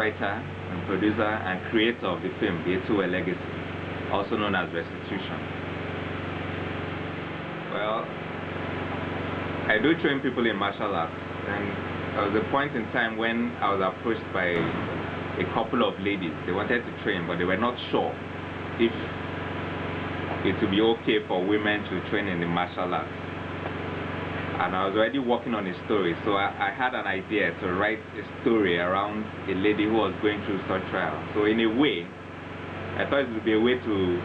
scriptwriter and producer and creator of the film, The Etuweh Legacy, also known as Restitution. Well, I do train people in martial arts, and there was a point in time when I was approached by a couple of ladies. They wanted to train, but they were not sure if it would be okay for women to train in the martial arts. And I was already working on a story, so I had an idea to write a story around a lady who was going through such trial. So in a way, I thought it would be a way to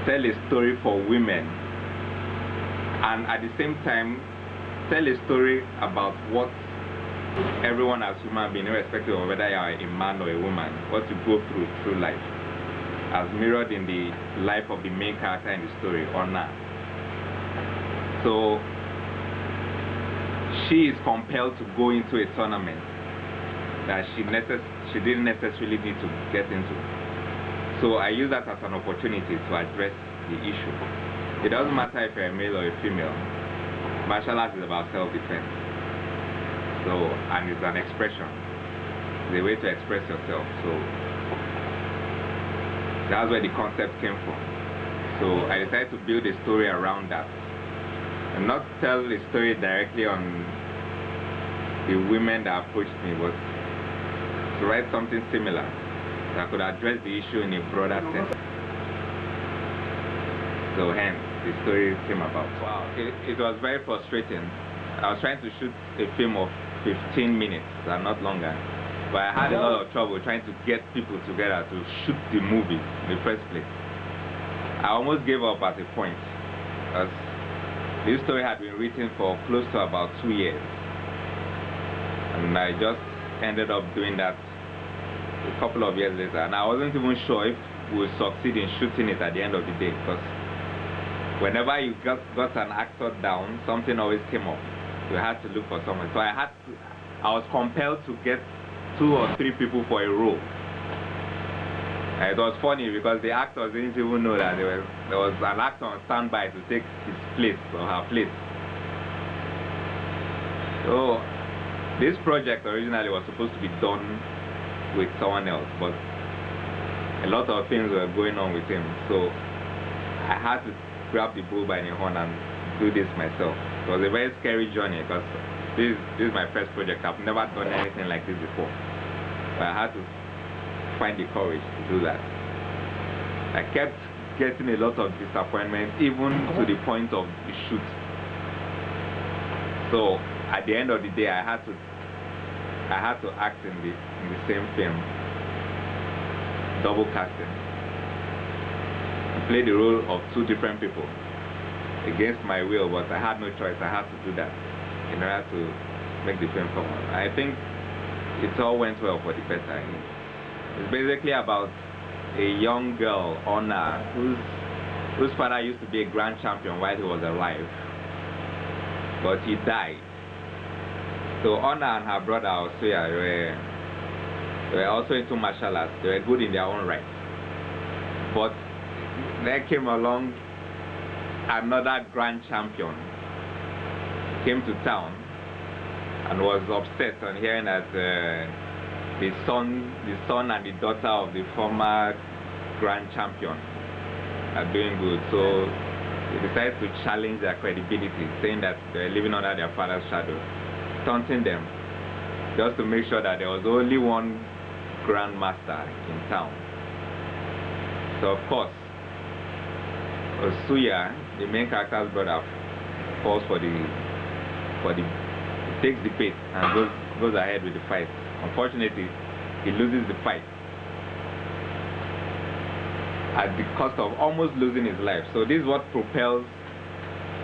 tell a story for women, and at the same time tell a story about what everyone as human being, irrespective of whether you are a man or a woman, what you go through life, as mirrored in the life of the main character in the story, Ona. So she is compelled to go into a tournament that she didn't necessarily need to get into. So I use that as an opportunity to address the issue. It doesn't matter if you're a male or a female. Martial arts is about self-defense. So, and it's an expression. It's a way to express yourself. So that's where the concept came from. So I decided to build a story around that, and not tell the story directly on the women that approached me, but to write something similar that could address the issue in a broader sense. So hence, the story came about. Wow, it was very frustrating. I was trying to shoot a film of 15 minutes and not longer, but I had a lot of trouble trying to get people together to shoot the movie in the first place. I almost gave up at a point, because this story had been written for close to about 2 years, and I just ended up doing that a couple of years later, and I wasn't even sure if we would succeed in shooting it at the end of the day, because whenever you got an actor down, something always came up. You had to look for someone. So I was compelled to get 2 or 3 people for a role. And it was funny because the actors didn't even know that there was an actor on standby to take his place or her place. So this project originally was supposed to be done with someone else, but a lot of things were going on with him. So I had to grab the bull by the horn and do this myself. It was a very scary journey because this is my first project. I've never done anything like this before. But I had to find the courage to do that. I kept getting a lot of disappointment, even to the point of the shoot. So at the end of the day, I had to act in the same film, double casting. I played the role of 2 different people against my will, but I had no choice. I had to do that in order to make the film come out. I think it all went well for the better. It's basically about a young girl, Ona, whose father used to be a grand champion while he was alive, but he died. So Ona and her brother Etuweh were also into martial arts. They were good in their own right. But there came along another grand champion, came to town and was upset on hearing that the son and the daughter of the former grand champion are doing good. So they decided to challenge their credibility, saying that they were living under their father's shadow, taunting them, just to make sure that there was only one grandmaster in town. So of course, Etuweh, the main character's brother, falls takes the bait and goes ahead with the fight. Unfortunately, he loses the fight at the cost of almost losing his life. So this is what propels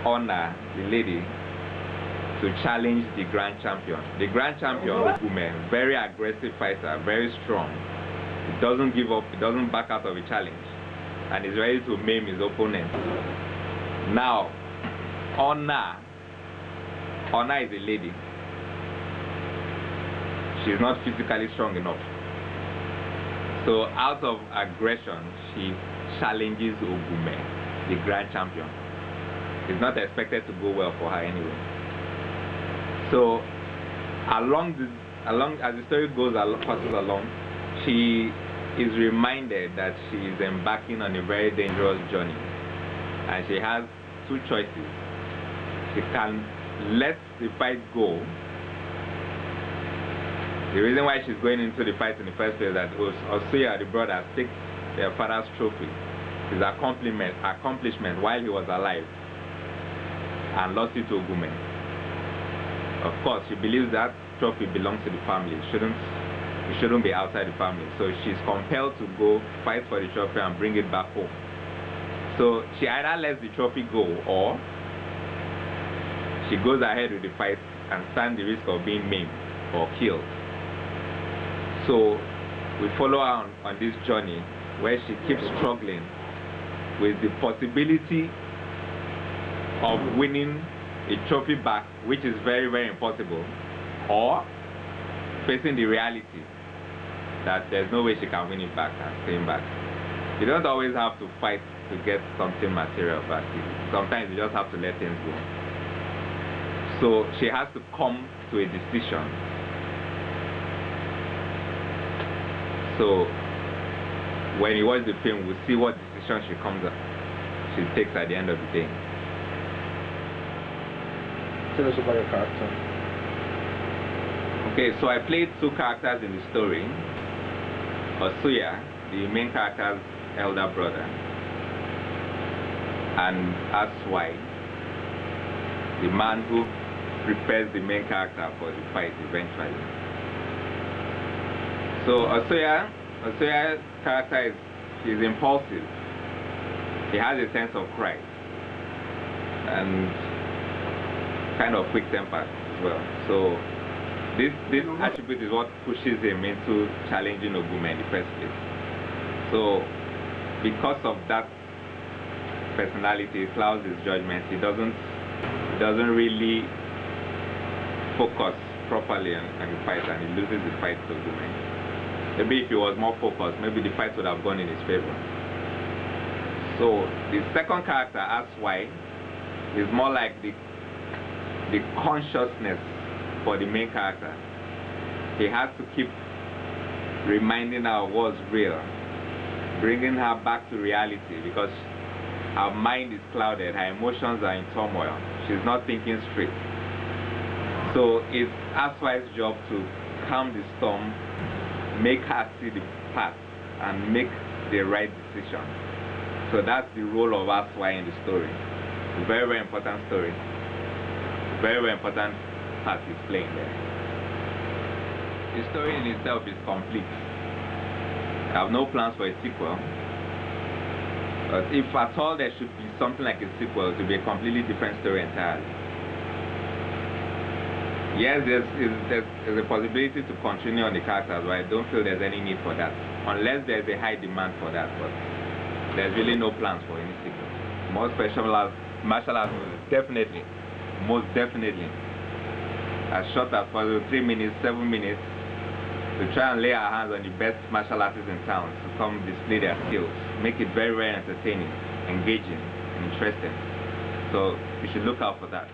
Ona, the lady, to challenge the grand champion. The grand champion, Etuweh, very aggressive fighter, very strong. He doesn't give up, he doesn't back out of a challenge, and is ready to maim his opponent. Now, Ona is a lady. She's not physically strong enough. So out of aggression, she challenges Etuweh, the grand champion. It's not expected to go well for her anyway. So along as the story passes along, she is reminded that she is embarking on a very dangerous journey, and she has two choices. She can let the fight go. The reason why she's going into the fight in the first place is that Etuweh, the brother, took their father's trophy, his accomplishment while he was alive, and lost it to Etuweh. Of course, she believes that trophy belongs to the family. It shouldn't be outside the family. So she's compelled to go fight for the trophy and bring it back home. So she either lets the trophy go, or she goes ahead with the fight and stands the risk of being maimed or killed. So we follow her on this journey where she keeps struggling with the possibility of winning a trophy back, which is very, very impossible, or facing the reality that there's no way she can win it back and staying back. You don't always have to fight to get something material back. Sometimes you just have to let things go. So she has to come to a decision. So when you watch the film, we'll see what decision she takes at the end of the day. Tell us about your character. Okay, so I played two characters in the story. Etuweh, the main character's elder brother, and Etuweh, the man who prepares the main character for the fight eventually. So Etuweh's character is impulsive. He has a sense of pride and kind of quick-tempered as well. So this attribute is what pushes him into challenging Etuweh in the first place. So because of that personality, it clouds his judgment. He doesn't really focus properly on the fight, and he loses the fight to Etuweh. Maybe if he was more focused, maybe the fight would have gone in his favor. So the second character, Etuweh, is more like the consciousness for the main character. He has to keep reminding her of what's real, bringing her back to reality, because her mind is clouded, her emotions are in turmoil, she's not thinking straight. So it's Etuweh's job to calm the storm, make her see the path, and make the right decision. So that's the role of Etuweh in the story. It's a very, very important story. Very, very important part he's playing there. The story in itself is complete. I have no plans for a sequel. But if at all there should be something like a sequel, it will be a completely different story entirely. Yes, there's a possibility to continue on the characters, but I don't feel there's any need for that. Unless there's a high demand for that, but there's really no plans for any sequel. More special martial arts movies, definitely. Most definitely. As short as possible, 3 minutes, 7 minutes, to try and lay our hands on the best martial artists in town to come display their skills, make it very, very entertaining, engaging, and interesting. So you should look out for that.